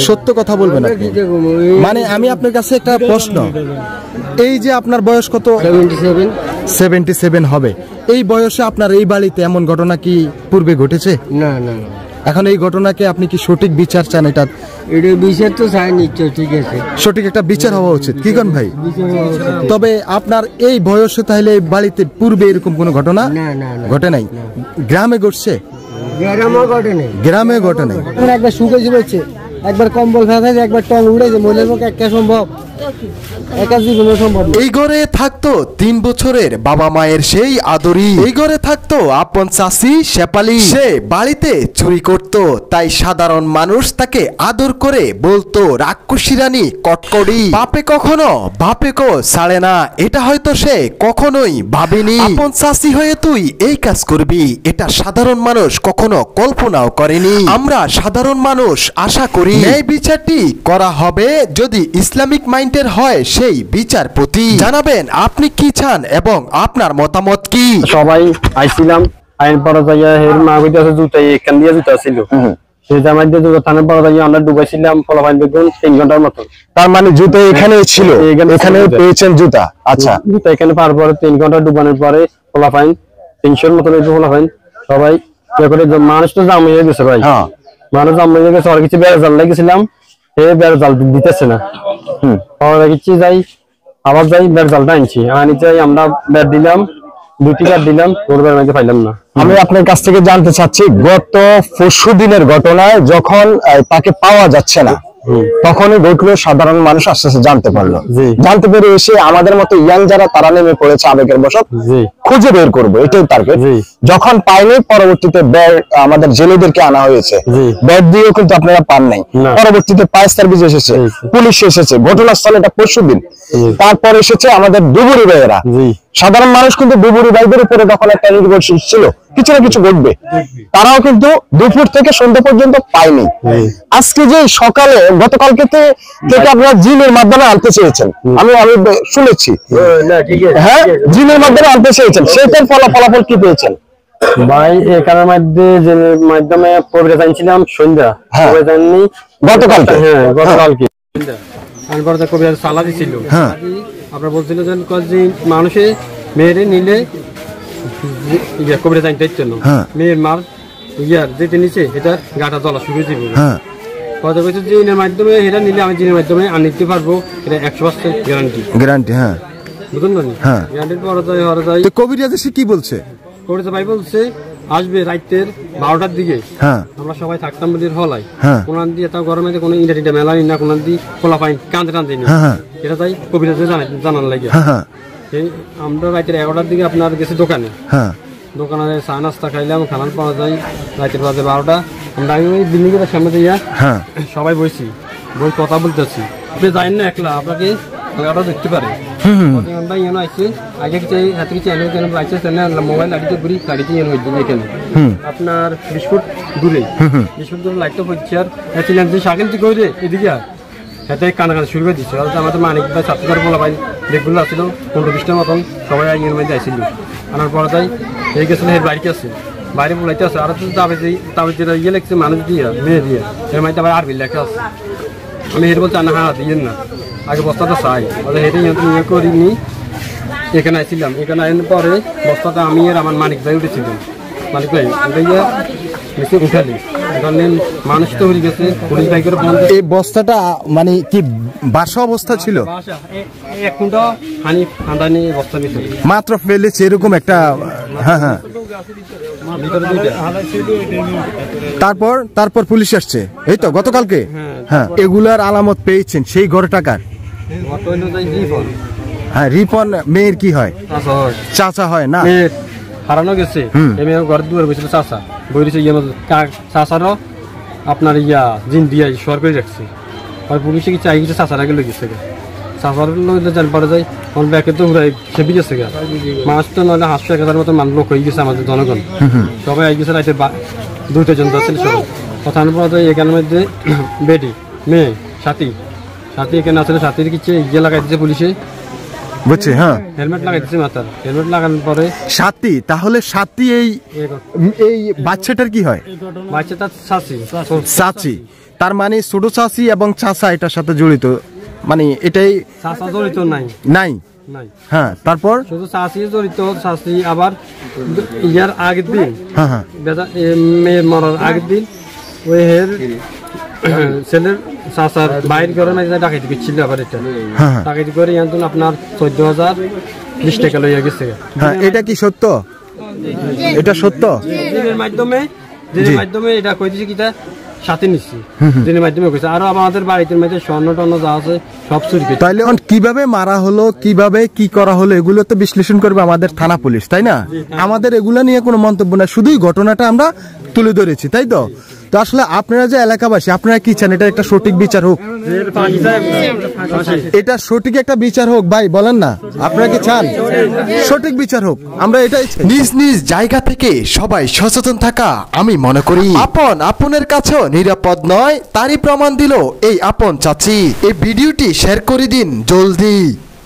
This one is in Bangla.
সত্য কথা বলবেন আপনি? মানে আমি আপনার কাছে একটা প্রশ্ন, এই যে আপনার বয়স কত? 77 হবে। এই বয়সে আপনার এই বাড়িতে এমন ঘটনা কি পূর্বে ঘটেছে? না না। এখন এই ঘটনাকে আপনি কি সঠিক বিচার চান? এটা বিচার তো চাইনি, ঠিক আছে, সঠিক একটা বিচার হওয়া উচিত, কি কোন ভাই? তবে আপনার এই বয়সে তাহলে এই বাড়িতে পূর্বে এরকম কোনো ঘটনা ঘটে নাই? গ্রামে ঘটছে? গ্রামে ঘটে নাই। একবার শুকেছি বলছে, একবার কম্বল ফেলা, একবার টং উড়েছে, মহিলার পক্ষে একটা সম্ভব, একা জীবনে সম্ভব। এই ঘরে থাকতো 3 বছরের বাবা মায়ের সেই আদরি। এই ঘরে থাকতো আপন চাচি শেপালি। সে বাড়িতে চুরি করত, তাই সাধারণ মানুষ তাকে আদর করে বলতো রাক্ষসী রানী কটকটি। বাপে কখনো বাপেকো ছাড়ে না, এটা হয়তো সে কখনোই ভাবেনি। আপন চাচি হয়ে তুই এই কাজ করবি, এটা সাধারণ মানুষ কখনো কল্পনাও করেনি। আমরা সাধারণ মানুষ আশা করি এই বিচারটি করা হবে যদি ইসলামিক মাইন্ডের হয় সেই বিচারপতি। জানাবেন আপনি কি চান এবং আপনার মতামত কি? সবাই আইছিলাম, আইন পড়া যাইয়া হের মা কইতাছে জুতা এখান দিয়ে জুতা ছিল, সেই জামাই দিয়ে জুতা থানে পড়া যাইয়া আমরা ডুবাইছিলাম ফলাফাইন বেগুন 3 ঘন্টার মতো। তার মানে জুতা এখানে ছিল, এখানে পেয়েছেন জুতা? আচ্ছা, জুতা এখানে পার পরে 3 ঘন্টা ডুবানোর পরে ফলাফাইন 300-এর মতো ফলাফাইন। সবাই করে মানুষ তো জাম হয়ে গেছে ভাই, মানুষ জাম হয়ে গেছে। আর কিছু বেড়া জাল লাগিয়েছিলাম, হে বেড়া জাল দিতেছে না। কিছু যাই আবার যাই বেড় জালটা আনছি, আনি যাই আমরা বেড় দিলাম, 2টি বেড় দিলাম, ওর বেড় মাঝে পাইলাম না। আমি আপনার কাছ থেকে জানতে চাচ্ছি, গত পরশু দিনের ঘটনায় যখন তাকে পাওয়া যাচ্ছে না, তখনই ঘটলো, সাধারণ মানুষ আস্তে আস্তে জানতে পারলো, জানতে পেরে এসে আমাদের মতো ইয়াং যারা তারা নেমে পড়েছে আবেগের বশত, খুঁজে বের করবো, এটাই টার্গেট। যখন পাইনি, পরবর্তীতে আমাদের জেলেদেরকে আনা হয়েছে, ব্যাট দিয়েও কিন্তু আপনারা পান নাই। পরবর্তীতে ফায়ার সার্ভিস এসেছে, পুলিশ এসেছে, ঘটনাস্থলে এটা পরশু দিন। তারপর এসেছে আমাদের ডুবুরি ভাইয়েরা। সাধারণ মানুষ কিন্তু ডুবুরি ভাইদের উপরে তখন একটা নির্ভরশীল ছিল, কিছু না কিছু ঘটবে, তারাও কিন্তু দুপুর থেকে সন্ধ্যা পর্যন্ত পায়নি। আজকে যে সকালে গতকালকে থেকে আপনারা জিনের মাধ্যমে আনতে চেয়েছেন, আমি শুনেছি, হ্যাঁ জিনের মাধ্যমে আনতে চেয়েছেন, সেটার ফলাফল কি পেয়েছেন ভাই? এখানের মাধ্যমে কবিরাজ আনছিলাম সন্ধ্যা, গতকালকে, হ্যাঁ গতকালকে কবিরাজ সালা দিছিল। আপনার বলছিল যে মানুষে মেয়েরে নিলে কবিরাজ আনতে জন্য, মেয়ের মার ইয়ার যেটা নিচে এটা গাটা জ্বলা শুরু হয়ে যাবে। কথা কইছে জিনের মাধ্যমে এটা নিলে আমি জিনের মাধ্যমে আনতে পারবো, এটা 100% গ্যারান্টি। হ্যাঁ বুঝুন না, গ্যারান্টি পরে যায়। কবিরাজ এসে কি বলছে? কবিরাজ ভাই বলছে আসবে রাতের 12টার দিকে। আমরা সবাই থাকতাম বলে হলাই, কোনান দিয়ে তাও গরমে কোনো ইন্টারনেটে মেলাই না, কোনান দিয়ে খোলা পাই কাঁদতে টানতে নি, এটা তাই কবিরাজ জানার লাগে। আমরা রাতের 11টার দিকে আপনার গেছে দোকানে, দোকানে চা নাস্তা খাইলাম, খানার পাওয়া যায় রাতের বাজে 12টা। আমরা ওই বিল্ডিং এর সামনে দিয়া সবাই বসি, বই কথা বলতেছি। আপনি যাইন না একলা, আপনাকে দেখতে পারে। আগে কিছু মোবাইল গাড়িতে ঘুরি, গাড়িতে এখানে আপনার বিস্কুট দূরে, বিস্কুট দূরে লাইটটা হচ্ছে। আর সাইকেল থেকে করে এদিকে হাতে কানাকানি শুরু করে দিচ্ছে। আমাদের মানিক ভাই ছাত্রীদের বলা ভাই দেখগুলো আসছিল 15-20টার মতন, সবাই ইয়ের মধ্যে আসছিল। আনার পরে তাই এই গেছিল বাড়িতে আছে, বাইরে বলাইতে আছে। আর তবে যেটা ইয়ে লেগছে মানুষ দিয়ে মেয়ে দিয়ে, এর মধ্যে আবার আরবি লেখা আছে। আমি হেঁটে বলছি না, হ্যাঁ দিয়েন না, আগে বস্তাটা চাই। হেঁটে ইয়ে করিনি, এখানে আসছিলাম। এখানে আসার পরে বস্তাটা আমি আর আমার মানিক ভাই উঠেছিলাম। মানিক ভাই উঠাইয়া বেশি উঠালি, মানুষ তো হয়ে গেছে। পুলিশ বাইকের এই বস্তাটা মানে কি বাসা অবস্থা ছিল? এক কুইন্টা হানি ঠান্ডা নিয়ে বস্তা নিয়েছিল, মাত্র ফেলেছে এরকম একটা। হ্যাঁ, তারপর পুলিশ আসছে, এই তো গতকালকে। হ্যাঁ, এগুলার আলামত পেয়েছেন সেই ঘরে টাকার? হ্যাঁ, রিপন মেয়ের কি হয়? চাচা হয় না? হারানো গেছে, ঘর দুয়ার বসেছিল চাচা, বই দিয়েছে চাচারও আপনার ইয়া জিন দিয়া সর করে রাখছে। আর পুলিশে কি চাই গেছে, চাচার আগে লেগেছে, চাচার জান পারা যায়। আমার ব্যাকে তো খেপি গেছে গা, মাছ তো নয় 800-1000 মতো মানুষ লোক হয়ে গেছে আমাদের জনগণ। সবাই আই গেছে রাতে 2টা জন ছিল সবাই। কথা পরে এখানের মধ্যে বেটি মেয়ে সাথী এখানে আসলে সাথীর কিছু ইয়ে লাগাই দিচ্ছে পুলিশে, বুঝছে? হ্যাঁ, হেলমেট লাগাই দিচ্ছে মাথার। হেলমেট লাগানোর পরে সাথী, তাহলে সাথী এই বাচ্চাটার কি হয়? বাচ্চাটা চাচি। তার মানে ছোট চাচি এবং চাচা এটার সাথে জড়িত, মানে এটাই চাচা জড়িত নাই নাই। নাই, হ্যাঁ, তারপর শুধু চাচি জড়িত। চাচি আবার ইয়ার আগের দিন, হ্যাঁ হ্যাঁ মেয়ের মরার আগের দিন ওই হের ছেলের চাচার বাইর করে ডাকাইতি করছিল। আবার এটা হ্যাঁ ডাকাইতি করে ইয়ান্তন আপনার 14,020 টাকা লইয়া গেছে। হ্যাঁ, এটা কি সত্য? এটা সত্য? দিনের মাধ্যমে এটা কই দিছি কিটা সাথে নিচ্ছি, দিনের মাধ্যমে কইছে। আরো আমাদের বাড়িতে মধ্যে স্বর্ণ টর্ণ যা আছে সব চুরি করে। তাইলে এখন কিভাবে মারা হলো, কিভাবে কি করা হলো, এগুলো তো বিশ্লেষণ করবে আমাদের থানা পুলিশ, তাই না? আমাদের এগুলো নিয়ে কোনো মন্তব্য না, শুধুই ঘটনাটা আমরা তুলে ধরেছি, তাই তো? তো আসলে আপনারা যে এলাকাবাসী, আপনারা কি চান? এটা একটা সঠিক বিচার হোক, এটা সঠিক একটা বিচার হোক ভাই, বলেন না? আপনারা কি চান সঠিক বিচার হোক? আমরা এটাই চাই। নিজ নিজ জায়গা থেকে সবাই সচেতন থাকা আমি মনে করি। আপনের কাছেও নিরাপদ নয়, তারই প্রমাণ দিল এই আপন চাচি। এই ভিডিওটি শেয়ার করে দিন জলদি।